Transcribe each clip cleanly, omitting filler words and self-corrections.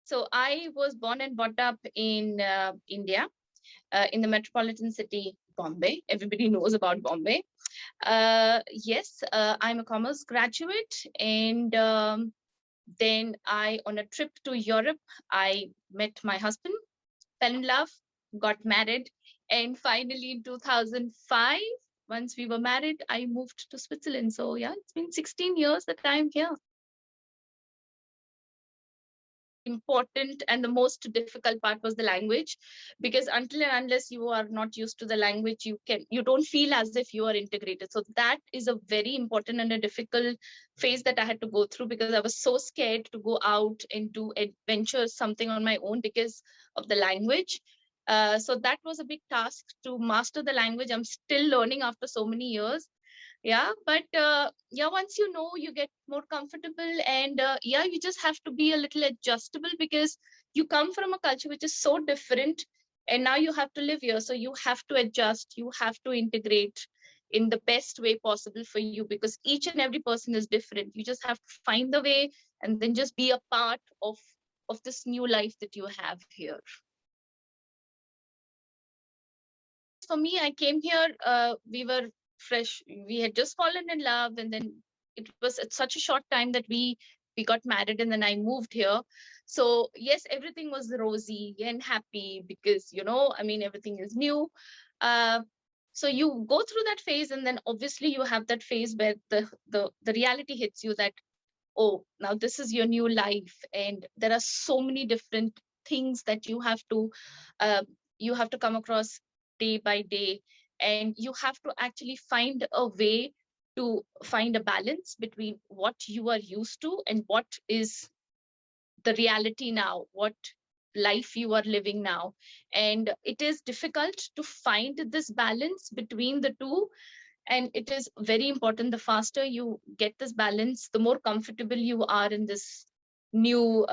So I was born and brought up in India, in the metropolitan city, Bombay. Everybody knows about Bombay. Yes, I'm a commerce graduate, and then on a trip to Europe, I met my husband, fell in love, got married, and finally in 2005, once we were married, I moved to Switzerland. So yeah, it's been 16 years that I'm here. Important and the most difficult part was the language, because until and unless you are not used to the language, you don't feel as if you are integrated. So that is a very important and a difficult phase that I had to go through, because I was so scared to go out and do adventure something on my own because of the language. So that was a big task to master the language. I'm still learning after so many years. Yeah, but yeah, once you know, you get more comfortable, and yeah, you just have to be a little adjustable, because you come from a culture which is so different, and now you have to live here, so you have to adjust, you have to integrate in the best way possible for you, because each and every person is different. You just have to find the way and then just be a part of this new life that you have here. For me, I came here, we were fresh, we had just fallen in love, and then it was at such a short time that we got married, and then I moved here. So yes, everything was rosy and happy, because I mean, everything is new. uh, so you go through that phase, and then obviously you have that phase where the reality hits you, that oh, now this is your new life, and there are so many different things that uh, you have to come across day by day, and you have to actually find a way to find a balance between what you are used to and what is the reality now, what life you are living now. And it is difficult to find this balance between the two, and it is very important. The faster you get this balance, the more comfortable you are in this new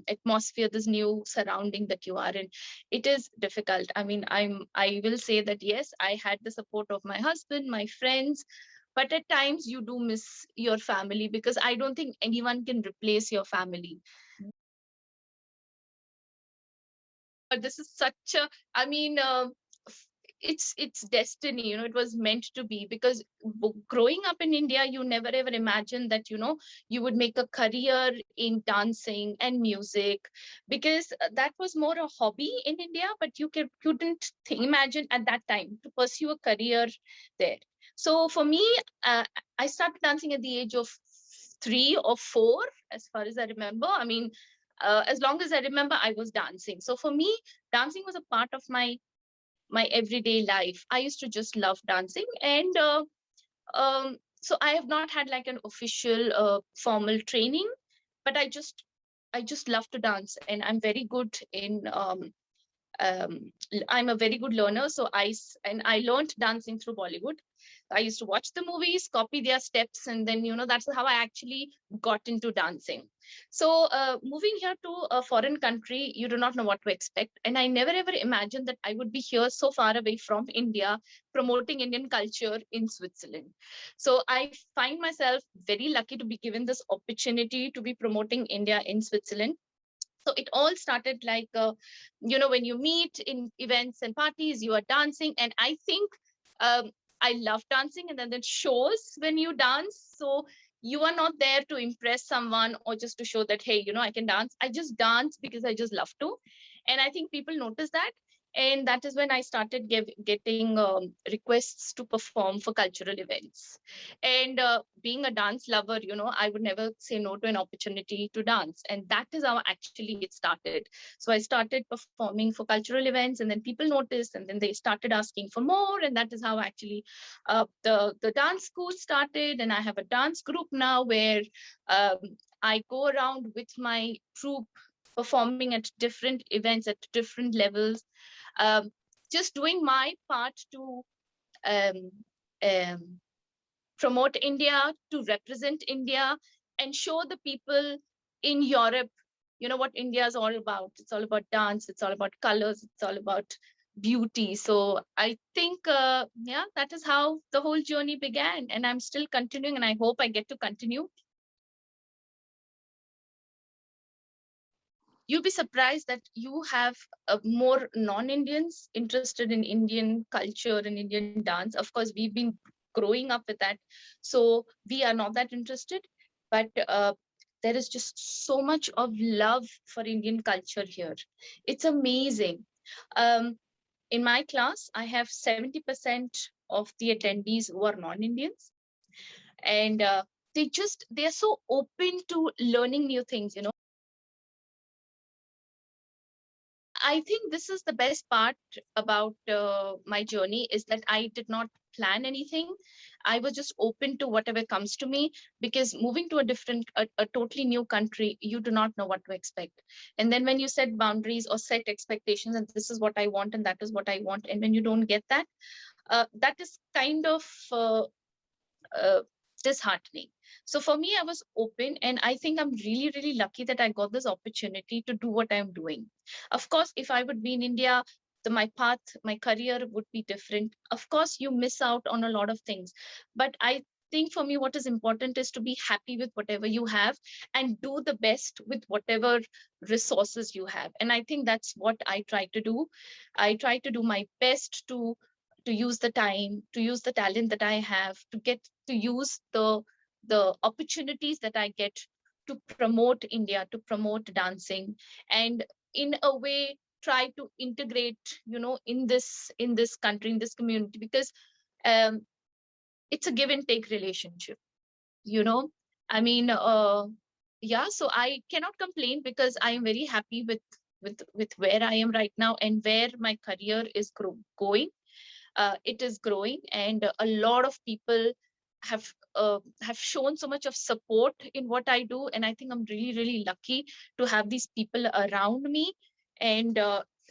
atmosphere, this new surrounding that you are in. It is difficult. I mean, I will say that yes, I had the support of my husband, my friends, but at times you do miss your family, because I don't think anyone can replace your family. But this is such a, I mean, it's destiny. It was meant to be, because growing up in India, you never ever imagined that you would make a career in dancing and music, because that was more a hobby in India, but couldn't imagine at that time to pursue a career there. So for me, uh, I started dancing at the age of 3 or 4, as far as I remember. I mean, as long as I remember, I was dancing. So for me, dancing was a part of my everyday life. I used to just love dancing, and so I have not had like an official formal training, but I just love to dance, and I'm very good in I'm a very good learner. So I learned dancing through Bollywood. I used to watch the movies, copy their steps, and then that's how I actually got into dancing. So moving here to a foreign country, you do not know what to expect, and I never ever imagined that I would be here so far away from India, promoting Indian culture in Switzerland. So I find myself very lucky to be given this opportunity to be promoting India in Switzerland. So it all started like when you meet in events and parties, you are dancing, and I think um, I love dancing, and then it shows when you dance. So you are not there to impress someone or just to show that, hey, I can dance. I just dance because I just love to, and I think people notice that. And that is when I started getting requests to perform for cultural events. And being a dance lover, I would never say no to an opportunity to dance. And that is how actually it started. So I started performing for cultural events, and then people noticed, and then they started asking for more. And that is how actually the dance school started. And I have a dance group now where um, I go around with my troupe, performing at different events at different levels, um, just doing my part to um, um, promote India, to represent India, and show the people in Europe, what India is all about. It's all about dance, it's all about colors, it's all about beauty. So I think, yeah, that is how the whole journey began. And I'm still continuing, and I hope I get to continue. you'll be surprised that you have more non-Indians interested in Indian culture and Indian dance. Of course, we've been growing up with that, so we are not that interested. But there is just so much of love for Indian culture here. It's amazing. Um, in my class, I have 70% of the attendees who are non-Indians, and they are so open to learning new things. I think this is the best part about my journey, is that I did not plan anything. I was just open to whatever comes to me, because moving to a totally new country, you do not know what to expect. And then when you set boundaries or set expectations, and this is what I want and that is what I want, and when you don't get that, that is kind of uh, disheartening. So for me, I was open, and I think I'm really, really lucky that I got this opportunity to do what I'm doing. Of course, if I would be in India, my path, my career would be different. Of course, you miss out on a lot of things, but I think for me, what is important is to be happy with whatever you have and do the best with whatever resources you have. And I think that's what I try to do. I try to do my best to use the time, to use the talent that I have, to get to use the opportunities that I get to promote India, to promote dancing, and in a way try to integrate, in this country, in this community, because um, it's a give and take relationship. You know, I mean, yeah. So I cannot complain, because I am very happy with where I am right now and where my career is going. It is growing, and a lot of people have shown so much of support in what I do, and I think I'm really, really lucky to have these people around me, and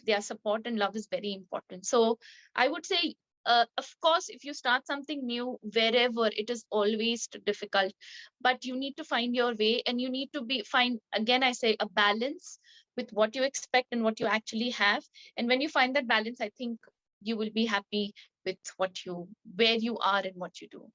their support and love is very important. So I would say, of course, if you start something new wherever, it is always difficult, but you need to find your way, and you need to find, again I say, a balance with what you expect and what you actually have. And when you find that balance, I think you will be happy with where you are and what you do.